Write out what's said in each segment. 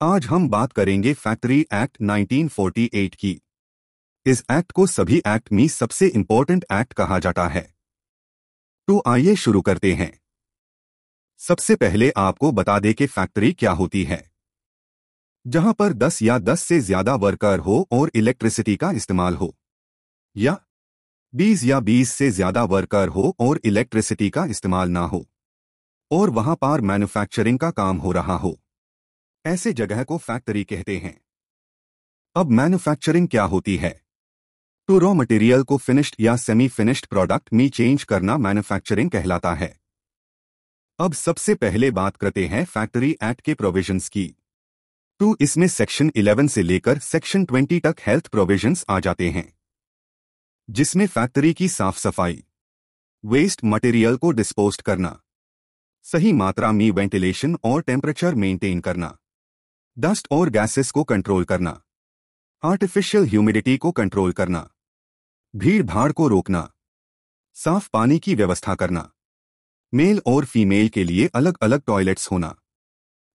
आज हम बात करेंगे फैक्ट्री एक्ट 1948 की। इस एक्ट को सभी एक्ट में सबसे इंपॉर्टेंट एक्ट कहा जाता है। तो आइए शुरू करते हैं। सबसे पहले आपको बता दें कि फैक्ट्री क्या होती है। जहां पर 10 या 10 से ज्यादा वर्कर हो और इलेक्ट्रिसिटी का इस्तेमाल हो, या 20 या 20 से ज्यादा वर्कर हो और इलेक्ट्रिसिटी का इस्तेमाल ना हो, और वहां पर मैन्युफैक्चरिंग का काम हो रहा हो, ऐसे जगह को फैक्ट्री कहते हैं। अब मैन्युफैक्चरिंग क्या होती है? तो रॉ मटेरियल को फिनिश्ड या सेमी फिनिश्ड प्रोडक्ट में चेंज करना मैन्युफैक्चरिंग कहलाता है। अब सबसे पहले बात करते हैं फैक्ट्री एक्ट के प्रोविजंस की। तो इसमें सेक्शन 11 से लेकर सेक्शन 20 तक हेल्थ प्रोविजंस आ जाते हैं, जिसमें फैक्ट्री की साफ सफाई, वेस्ट मटेरियल को डिस्पोज करना, सही मात्रा में वेंटिलेशन और टेम्परेचर मेंटेन करना, डस्ट और गैसेस को कंट्रोल करना, आर्टिफिशियल ह्यूमिडिटी को कंट्रोल करना, भीड़ भाड़ को रोकना, साफ पानी की व्यवस्था करना, मेल और फीमेल के लिए अलग अलग टॉयलेट्स होना,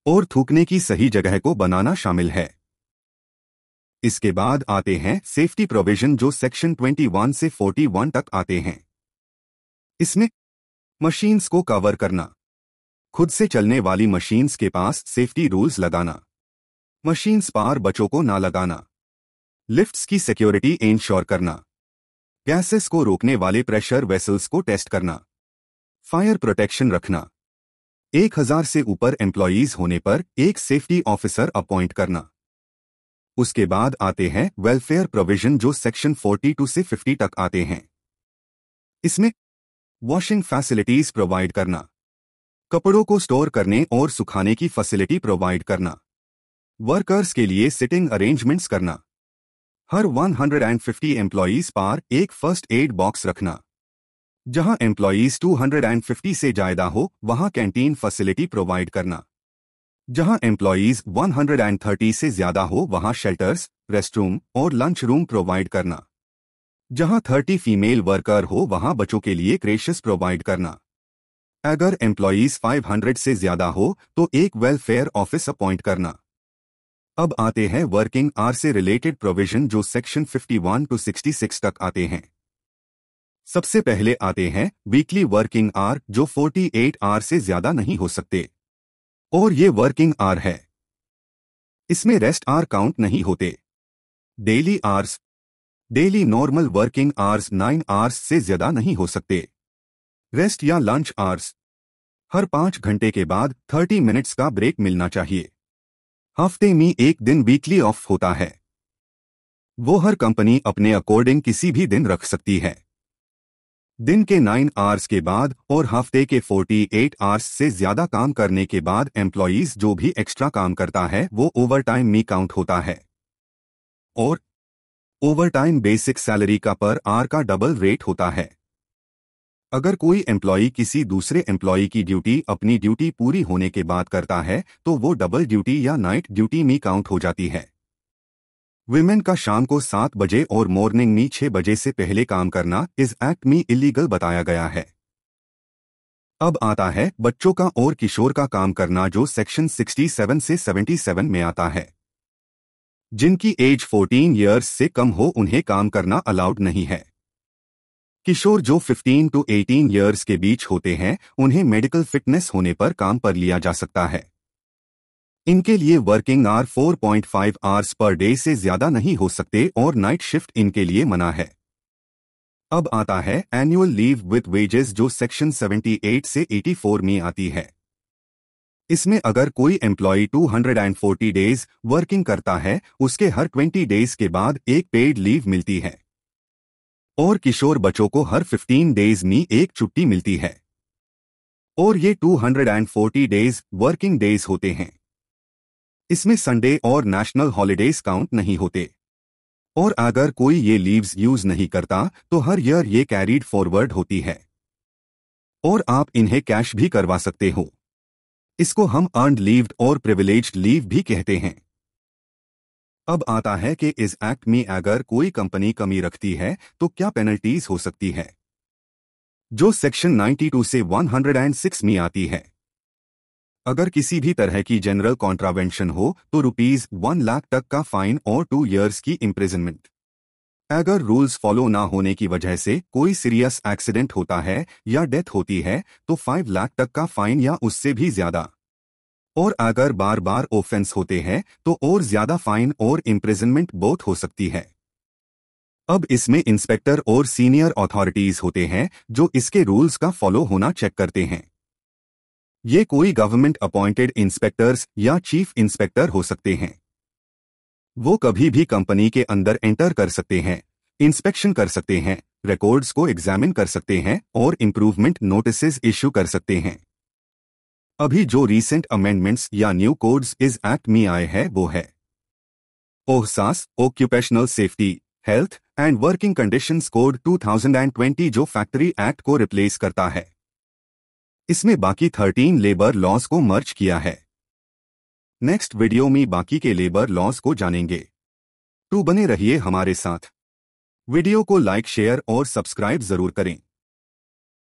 और थूकने की सही जगह को बनाना शामिल है। इसके बाद आते हैं सेफ्टी प्रोविजन, जो सेक्शन 21 से 41 तक आते हैं। इसमें मशीन्स को कवर करना, खुद से चलने वाली मशीन्स के पास सेफ्टी रूल्स लगाना, मशीन्स पर बच्चों को ना लगाना, लिफ्ट्स की सिक्योरिटी इंश्योर करना, गैसेस को रोकने वाले प्रेशर वेसल्स को टेस्ट करना, फायर प्रोटेक्शन रखना, 1000 से ऊपर एम्प्लॉयीज होने पर एक सेफ्टी ऑफिसर अपॉइंट करना। उसके बाद आते हैं वेलफेयर प्रोविजन, जो सेक्शन 42 से 50 तक आते हैं। इसमें वॉशिंग फैसिलिटीज प्रोवाइड करना, कपड़ों को स्टोर करने और सुखाने की फैसिलिटी प्रोवाइड करना, वर्कर्स के लिए सिटिंग अरेंजमेंट्स करना, हर 150 एम्प्लॉयीज पर एक फर्स्ट एड बॉक्स रखना, जहां एम्प्लॉयीज 250 से ज्यादा हो वहां कैंटीन फैसिलिटी प्रोवाइड करना, जहां एम्प्लॉयीज 130 से ज्यादा हो वहां शेल्टर्स, रेस्टरूम और लंच रूम प्रोवाइड करना, जहां 30 फीमेल वर्कर हो वहां बच्चों के लिए क्रेशेस प्रोवाइड करना। अगर एम्प्लॉयीज 500 से ज्यादा हो तो एक वेलफेयर ऑफिस अपॉइंट करना। अब आते हैं वर्किंग आवर से रिलेटेड प्रोविजन, जो सेक्शन 51 to 66 तक आते हैं। सबसे पहले आते हैं वीकली वर्किंग आवर, जो 48 आवर से ज्यादा नहीं हो सकते, और ये वर्किंग आवर है। इसमें रेस्ट आवर काउंट नहीं होते। Daily hours, daily normal working hours 9 hours से ज्यादा नहीं हो सकते। रेस्ट या लंच आवर्स, हर 5 घंटे के बाद 30 मिनट्स का ब्रेक मिलना चाहिए। हफ्ते में एक दिन वीकली ऑफ होता है, वो हर कंपनी अपने अकॉर्डिंग किसी भी दिन रख सकती है। दिन के 9 आवर्स के बाद और हफ्ते के 48 आवर्स से ज्यादा काम करने के बाद एम्प्लॉयीज जो भी एक्स्ट्रा काम करता है वो ओवरटाइम में काउंट होता है, और ओवरटाइम बेसिक सैलरी का पर आवर का डबल रेट होता है। अगर कोई एम्प्लॉई किसी दूसरे एम्प्लॉई की ड्यूटी अपनी ड्यूटी पूरी होने के बाद करता है तो वो डबल ड्यूटी या नाइट ड्यूटी में काउंट हो जाती है। विमेन का शाम को 7 बजे और मॉर्निंग में 6 बजे से पहले काम करना इस एक्ट में इलीगल बताया गया है। अब आता है बच्चों का और किशोर का काम करना, जो सेक्शन 67 से 77 में आता है। जिनकी एज 14 इयर्स से कम हो उन्हें काम करना अलाउड नहीं है। किशोर जो 15 to 18 इयर्स के बीच होते हैं उन्हें मेडिकल फिटनेस होने पर काम पर लिया जा सकता है। इनके लिए working hour 4.5 hours per day से ज्यादा नहीं हो सकते और नाइट शिफ्ट इनके लिए मना है। अब आता है एनुअल लीव विद वेजेस, जो सेक्शन 78 से 84 में आती है। इसमें अगर कोई एम्प्लॉय 240 डेज वर्किंग करता है उसके हर 20 डेज के बाद एक पेड लीव मिलती है, और किशोर बच्चों को हर 15 डेज में एक छुट्टी मिलती है, और ये 240 डेज वर्किंग डेज होते हैं। इसमें संडे और नेशनल हॉलिडेज काउंट नहीं होते, और अगर कोई ये लीव्स यूज नहीं करता तो हर ईयर ये कैरीड फॉरवर्ड होती है, और आप इन्हें कैश भी करवा सकते हो। इसको हम अर्न्ड लीव और प्रिविलेज्ड लीव भी कहते हैं। अब आता है कि इस एक्ट में अगर कोई कंपनी कमी रखती है तो क्या पेनल्टीज हो सकती है, जो सेक्शन 92 से 106 में आती है। अगर किसी भी तरह की जनरल कॉन्ट्रावेंशन हो तो ₹1 लाख तक का फाइन और 2 इयर्स की इम्प्रिजनमेंट। अगर रूल्स फॉलो ना होने की वजह से कोई सीरियस एक्सीडेंट होता है या डेथ होती है तो 5 लाख तक का फाइन या उससे भी ज्यादा। और अगर बार बार ऑफेंस होते हैं तो और ज्यादा फाइन और इम्प्रिजनमेंट बोथ हो सकती है। अब इसमें इंस्पेक्टर और सीनियर अथॉरिटीज होते हैं जो इसके रूल्स का फॉलो होना चेक करते हैं। ये कोई गवर्नमेंट अपॉइंटेड इंस्पेक्टर्स या चीफ इंस्पेक्टर हो सकते हैं। वो कभी भी कंपनी के अंदर एंटर कर सकते हैं, इंस्पेक्शन कर सकते हैं, रिकॉर्ड्स को एग्जामिन कर सकते हैं और इम्प्रूवमेंट नोटिसेस इश्यू कर सकते हैं। अभी जो रीसेंट अमेंडमेंट्स या न्यू कोड्स इस एक्ट में आए हैं वो है OSH occupational safety, health and working conditions code 2020 जो फैक्ट्री एक्ट को रिप्लेस करता है। इसमें बाकी 13 लेबर लॉज को मर्ज किया है। नेक्स्ट वीडियो में बाकी के लेबर लॉज को जानेंगे। तो बने रहिए हमारे साथ। वीडियो को लाइक शेयर और सब्सक्राइब जरूर करें।